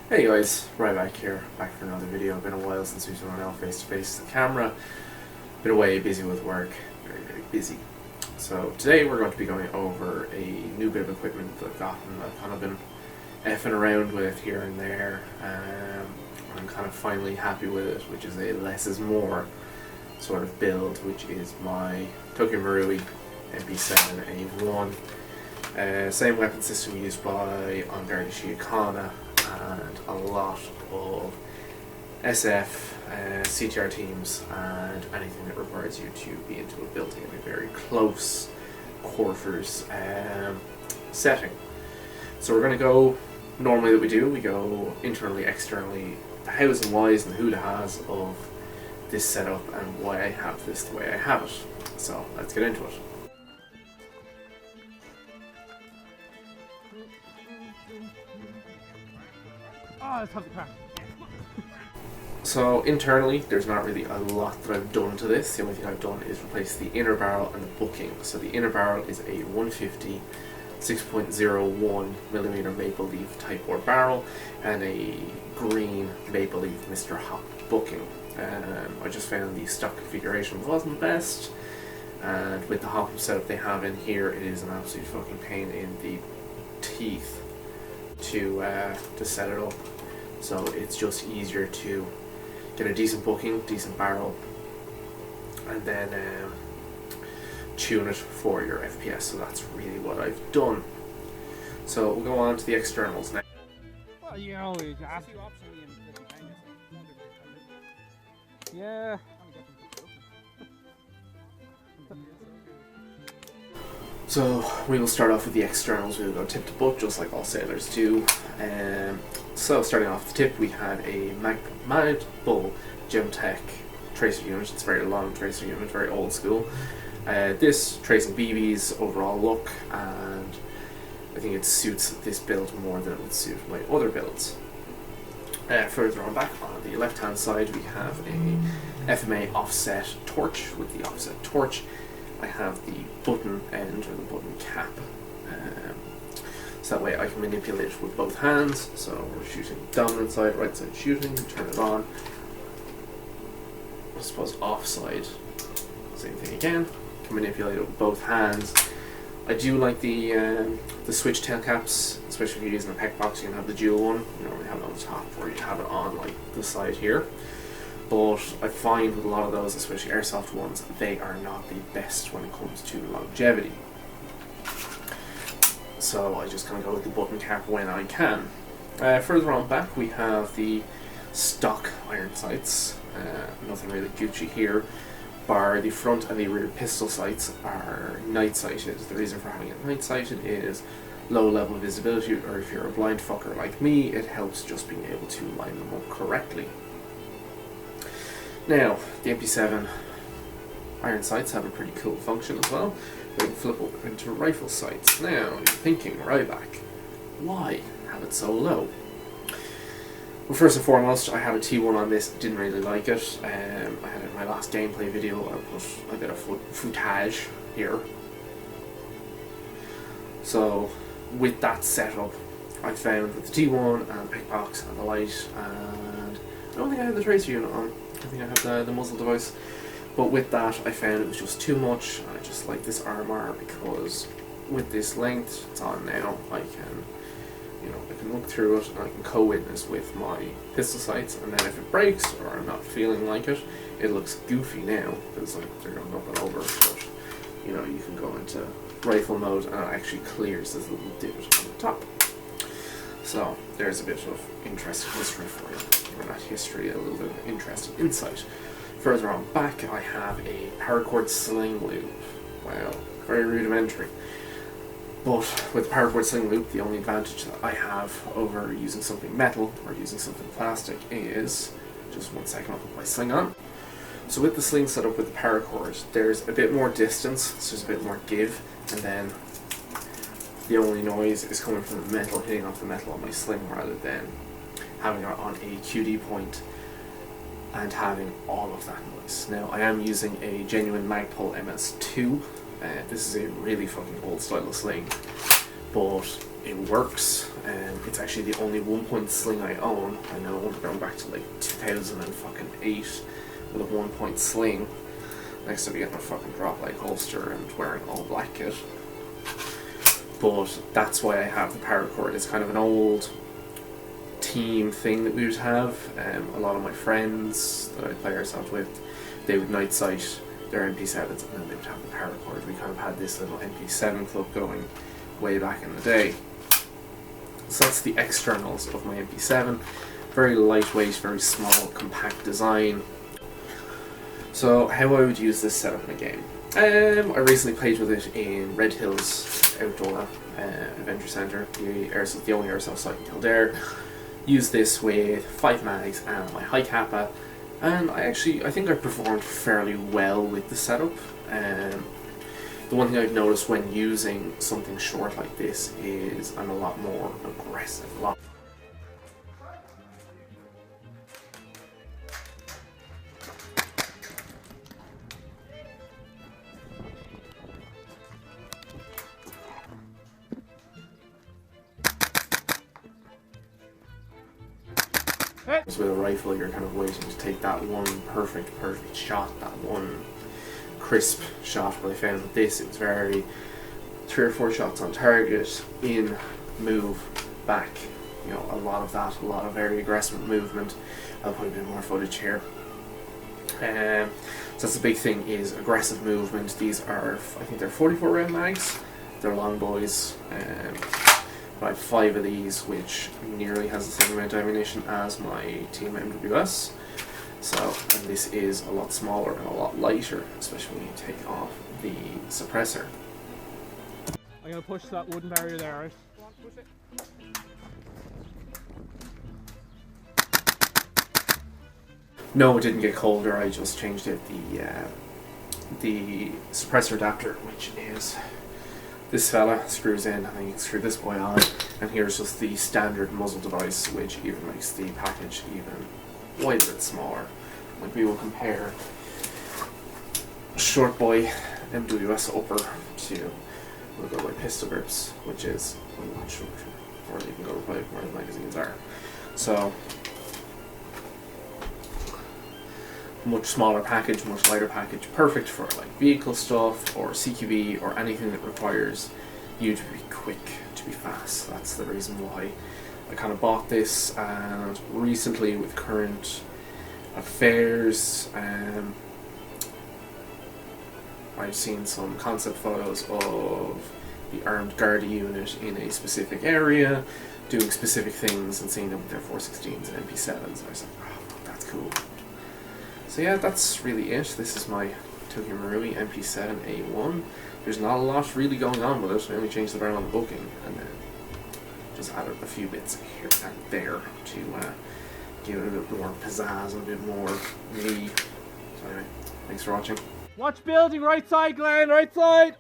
Hey guys, right back here, back for another video. Been a while since we've done out face to face the camera. Been away, busy with work, very busy. So today we're going to be going over a new bit of equipment that I've gotten. I've kind of been effing around with here and there. I'm kind of finally happy with it, which is a less is more sort of build, which is my Toyko Marui MP7A1. Same weapon system used by Onguard Shiakana and a lot of SF, CTR teams, and anything that requires you to be into a building in a very close quarters setting. So we're going to go, normally that we go internally, externally, the hows and whys and the who, the has of this setup and why I have this the way I have it. So let's get into it. Oh, let's have the crack. So internally, there's not really a lot that I've done to this. The only thing I've done is replace the inner barrel and the booking. So the inner barrel is a 150 6.01mm maple leaf type 4 barrel and a green maple leaf Mr. Hop booking. I just found the stock configuration wasn't best, and with the hop setup they have in here, it is an absolute fucking pain in the teeth to set it up. So it's just easier to get a decent booking, decent barrel, and then tune it for your FPS. So that's really what I've done. So we'll go on to the externals now. Well, you know, you ask you optionally in the yeah. So we will start off with the externals. We'll go tip to butt, just like all sailors do. So starting off the tip, we have a Magnable Gemtech tracer unit. It's a very long tracer unit, very old school. This tracing BB's overall look, and I think it suits this build more than it would suit my other builds. Further on back on the left hand side, we have a FMA offset torch. With the offset torch, I have the button end, or the button cap, so that way I can manipulate it with both hands. So we're shooting dominant side, right side shooting, turn it on. I suppose offside, same thing again, can manipulate it with both hands. I do like the switch tail caps, especially if you're using a pec box. You can have the dual one, you normally have it on the top, or you have it on like the side here. But I find with a lot of those, especially airsoft ones, they are not the best when it comes to longevity. So I just kind of go with the button cap when I can. Further on back, we have the stock iron sights. Nothing really Gucci here, bar the front and the rear pistol sights are night sighted. The reason for having it night sighted is low level of visibility, or if you're a blind fucker like me, it helps just being able to line them up correctly. Now, the MP7 iron sights have a pretty cool function as well. They can flip up into rifle sights. Now, you're thinking, right back, why have it so low? Well, first and foremost, I have a T1 on this, didn't really like it. I had it in my last gameplay video, I put a bit of footage here. So, with that setup, I found with the T1 and the pick box and the light, and I don't think I had the tracer unit on. I think I have the muzzle device, but with that I found it was just too much. I just like this armor because with this length it's on now, I can, I can look through it and I can co-witness with my pistol sights, and then if it breaks or I'm not feeling like it, it looks goofy now because like they're going up and over. But you can go into rifle mode and it actually clears this little divot on the top. So there's a bit of interesting history for you. Or not history, a little bit of interesting insight. Further on back, I have a paracord sling loop. Wow, very rudimentary. But with the paracord sling loop, the only advantage that I have over using something metal or using something plastic is, just one second, I'll put my sling on. So with the sling set up with the paracord, there's a bit more distance, so there's a bit more give, and then the only noise is coming from the metal hitting off the metal on my sling, rather than having it on a QD point and having all of that noise. Now, I am using a genuine Magpul MS2. This is a really fucking old style of sling, but it works. It's actually the only 1-point sling I own. I know we're going back to like 2008 with a 1-point sling. Next to getting a fucking drop leg holster and wearing all black kit. But that's why I have the paracord. It's kind of an old team thing that we would have. A lot of my friends that I play ourselves with, they would night sight their MP7s and then they would have the paracord. We kind of had this little MP7 club going way back in the day. So that's the externals of my MP7. Very lightweight, very small, compact design. So how I would use this setup in a game. I recently played with it in Red Hills Outdoor Adventure Centre, the only airsoft site in Kildare. Used this with 5 mags and my high kappa, and I think I performed fairly well with the setup. The one thing I've noticed when using something short like this is I'm a lot more aggressive. With a rifle, you're kind of waiting to take that one perfect shot, that one crisp shot. But I found with this, it was very 3 or 4 shots on target, in, move, back. You know, a lot of that, a lot of very aggressive movement. I'll put a bit more footage here. So that's the big thing, is aggressive movement. These are, I think they're 44 round mags. They're long boys. I have 5 of these, which nearly has the same amount of ammunition as my Team MWS. So, and this is a lot smaller and a lot lighter, especially when you take off the suppressor. I'm going to push that wooden barrier there, right? Go on, push it. No, it didn't get colder, I just changed it. The suppressor adapter, which is this fella, screws in, and then you can screw this boy on, and here's just the standard muzzle device, which even makes the package even quite a bit smaller. Like, we will compare short boy MWS upper to, we'll go by pistol grips, which is much shorter, or you can go by where the magazines are. So, much smaller package, much lighter package, perfect for like vehicle stuff or CQB or anything that requires you to be quick, to be fast. That's the reason why I kind of bought this. And recently, with current affairs, I've seen some concept photos of the armed guard unit in a specific area doing specific things, and seeing them with their 416s and MP7s. I was like, oh, that's cool. So yeah, that's really it. This is my Toyko Marui MP7A1. There's not a lot really going on with it. I only changed the barrel on the booking, and then just added a few bits here and there to give it a bit more pizzazz and a bit more me. So anyway, thanks for watching. Watch building, right side, Glenn, right side!